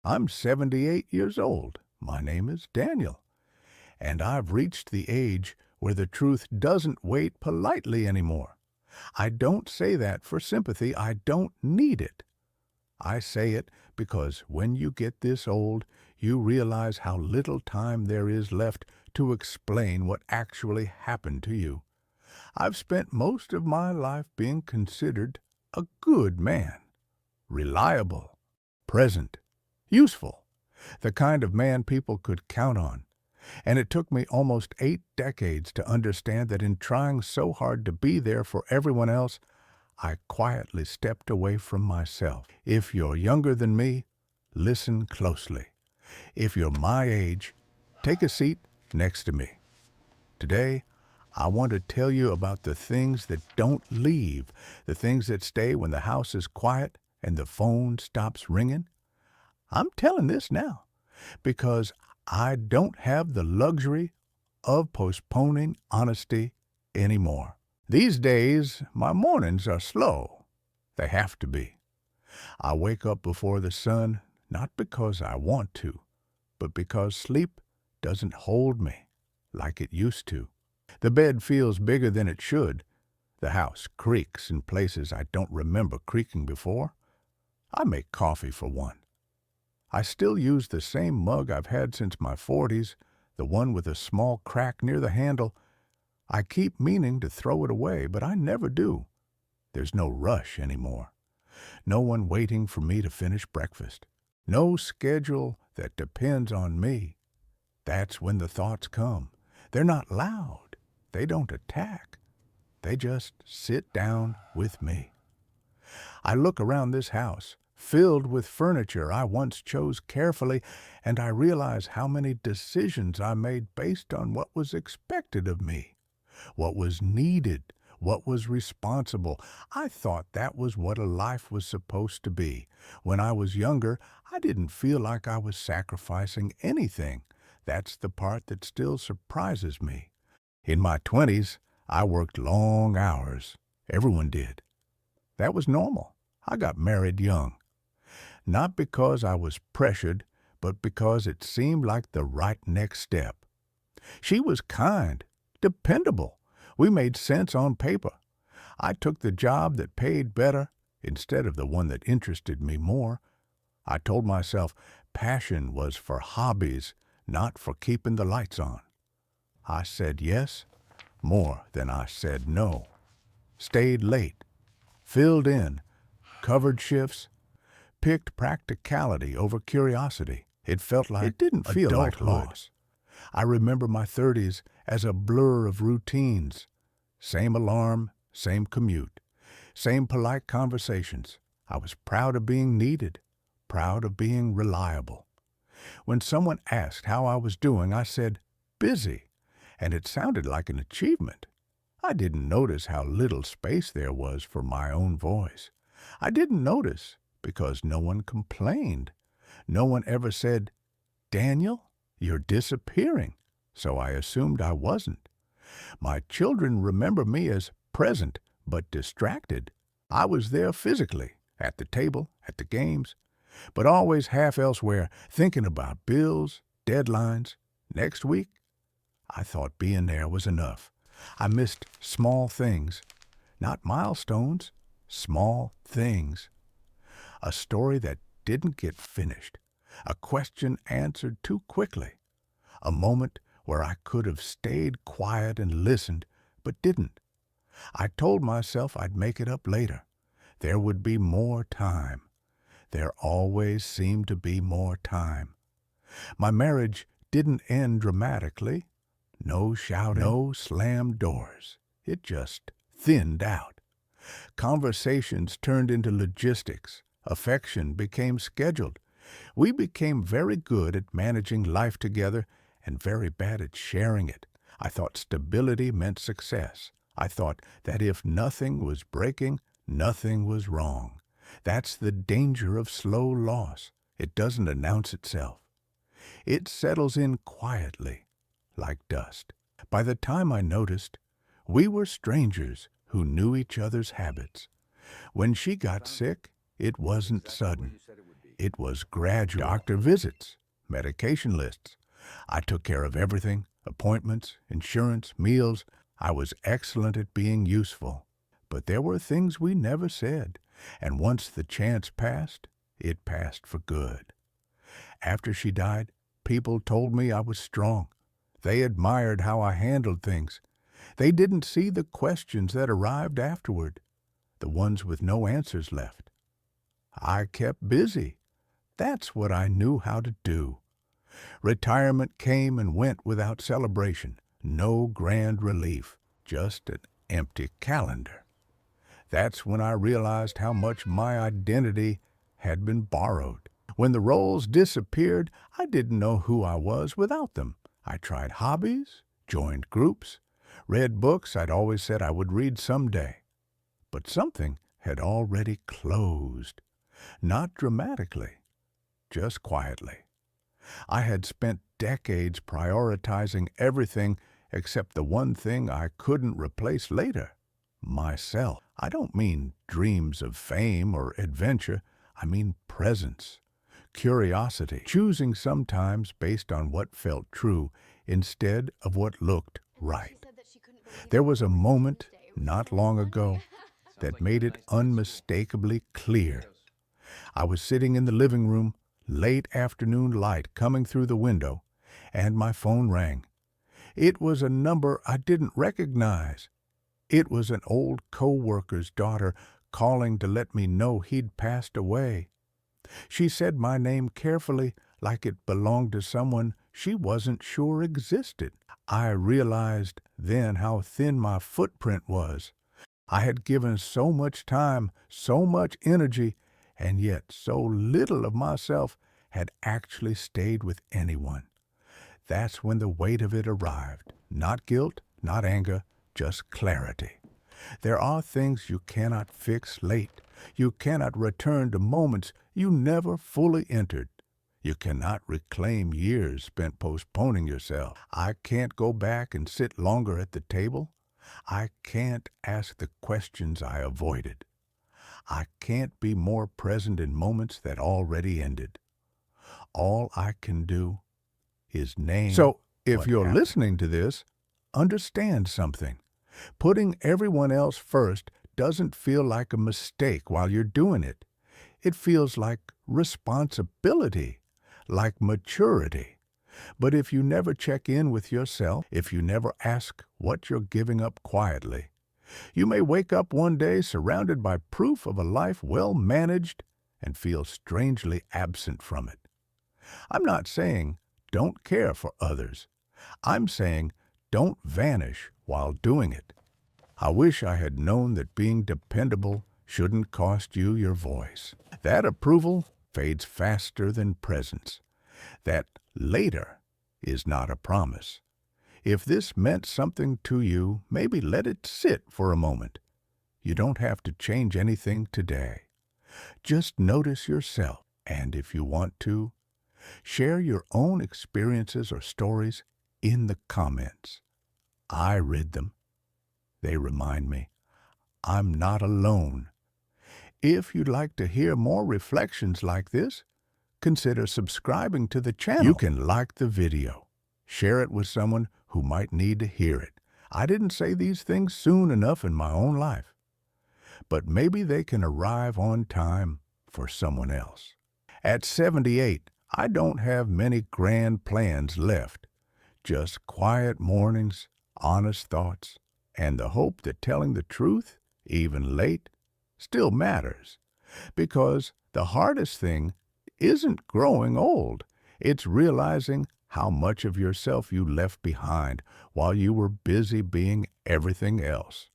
I'm 78 years old. My name is Daniel, and I've reached the age where the truth doesn't wait politely anymore. I don't say that for sympathy. I don't need it. I say it because when you get this old, you realize how little time there is left to explain what actually happened to you. I've spent most of my life being considered a good man, reliable, present, useful, the kind of man people could count on. And it took me almost 8 decades to understand that in trying so hard to be there for everyone else, I quietly stepped away from myself. If you're younger than me, listen closely. If you're my age, take a seat next to me. Today, I want to tell you about the things that don't leave, the things that stay when the house is quiet and the phone stops ringing. I'm telling this now because I don't have the luxury of postponing honesty anymore. These days, my mornings are slow. They have to be. I wake up before the sun, not because I want to, but because sleep doesn't hold me like it used to. The bed feels bigger than it should. The house creaks in places I don't remember creaking before. I make coffee for one. I still use the same mug I've had since my 40s, the one with a small crack near the handle. I keep meaning to throw it away, but I never do. There's no rush anymore. No one waiting for me to finish breakfast. No schedule that depends on me. That's when the thoughts come. They're not loud. They don't attack. They just sit down with me. I look around this house, filled with furniture I once chose carefully, and I realize how many decisions I made based on what was expected of me, what was needed, what was responsible. I thought that was what a life was supposed to be. When I was younger, I didn't feel like I was sacrificing anything. That's the part that still surprises me. In my 20s, I worked long hours. Everyone did. That was normal. I got married young. Not because I was pressured, but because it seemed like the right next step. She was kind, dependable. We made sense on paper. I took the job that paid better instead of the one that interested me more. I told myself passion was for hobbies, not for keeping the lights on. I said yes more than I said no. Stayed late, filled in, covered shifts, picked practicality over curiosity. It felt like it didn't feel like loss. I remember my 30s as a blur of routines. Same alarm, same commute, same polite conversations. I was proud of being needed, proud of being reliable. When someone asked how I was doing, I said, busy, and it sounded like an achievement. I didn't notice how little space there was for my own voice. I didn't notice because no one complained. No one ever said, Daniel, you're disappearing, so I assumed I wasn't. My children remember me as present but distracted. I was there physically, at the table, at the games, but always half elsewhere, thinking about bills, deadlines. Next week, I thought being there was enough. I missed small things, not milestones, small things. A story that didn't get finished, a question answered too quickly, a moment where I could have stayed quiet and listened, but didn't. I told myself I'd make it up later. There would be more time. There always seemed to be more time. My marriage didn't end dramatically. No shouting, no slammed doors. It just thinned out. Conversations turned into logistics. Affection became scheduled. We became very good at managing life together and very bad at sharing it. I thought stability meant success. I thought that if nothing was breaking, nothing was wrong. That's the danger of slow loss. It doesn't announce itself. It settles in quietly, like dust. By the time I noticed, we were strangers who knew each other's habits. When she got sick, it wasn't sudden. It was gradual. Doctor visits, medication lists. I took care of everything, appointments, insurance, meals. I was excellent at being useful. But there were things we never said, and once the chance passed, it passed for good. After she died, people told me I was strong. They admired how I handled things. They didn't see the questions that arrived afterward, the ones with no answers left. I kept busy. That's what I knew how to do. Retirement came and went without celebration. No grand relief, just an empty calendar. That's when I realized how much my identity had been borrowed. When the roles disappeared, I didn't know who I was without them. I tried hobbies, joined groups, read books I'd always said I would read someday. But something had already closed. Not dramatically, just quietly. I had spent decades prioritizing everything except the one thing I couldn't replace later, myself. I don't mean dreams of fame or adventure. I mean presence, curiosity, choosing sometimes based on what felt true instead of what looked right. There was a moment not long ago that made it unmistakably clear. I was sitting in the living room, late afternoon light coming through the window, and my phone rang. It was a number I didn't recognize. It was an old co-worker's daughter calling to let me know he'd passed away. She said my name carefully, like it belonged to someone she wasn't sure existed. I realized then how thin my footprint was. I had given so much time, so much energy, and yet so little of myself had actually stayed with anyone. That's when the weight of it arrived. Not guilt, not anger, just clarity. There are things you cannot fix late. You cannot return to moments you never fully entered. You cannot reclaim years spent postponing yourself. I can't go back and sit longer at the table. I can't ask the questions I avoided. I can't be more present in moments that already ended. All I can do is name. So, if you're listening to this, understand something. Putting everyone else first doesn't feel like a mistake while you're doing it. It feels like responsibility, like maturity. But if you never check in with yourself, if you never ask what you're giving up quietly, you may wake up one day surrounded by proof of a life well managed and feel strangely absent from it. I'm not saying don't care for others. I'm saying don't vanish while doing it. I wish I had known that being dependable shouldn't cost you your voice. That approval fades faster than presence. That later is not a promise. If this meant something to you, maybe let it sit for a moment. You don't have to change anything today. Just notice yourself, and if you want to, share your own experiences or stories in the comments. I read them. They remind me I'm not alone. If you'd like to hear more reflections like this, consider subscribing to the channel. You can like the video. Share it with someone who might need to hear it. I didn't say these things soon enough in my own life, but maybe they can arrive on time for someone else. At 78, I don't have many grand plans left, just quiet mornings, honest thoughts, and the hope that telling the truth, even late, still matters. Because the hardest thing isn't growing old. It's realizing how much of yourself you left behind while you were busy being everything else.